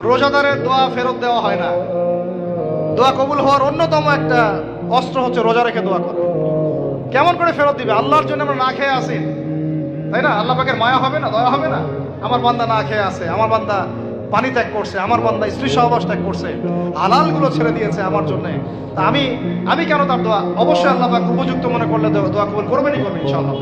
রোজাদারের দোয়া ফেরত দেওয়া হয় না। দোয়া কবুল হওয়ার অন্যতম একটা অস্ত্র হচ্ছে রোজা রেখে দোয়া করা। কেমন করে ফেরত দিবে? আল্লাহর জন্য আমরা না খেয়ে আসি, তাই না? আল্লাহ পাকের মায়া হবে না, দয়া হবে না? আমার বান্দা না খেয়ে আছে, আমার বান্দা পানি ত্যাগ করছে, আমার বান্দা স্ত্রী সহবাস ত্যাগ করছে, হালালগুলো ছেড়ে দিয়েছে আমার জন্য। তা আমি কেন তার দোয়া? অবশ্যই আল্লাহ পাক উপযুক্ত মনে করলে দোয়া কবুল করবেনই করবেন ইনশাআল্লাহ।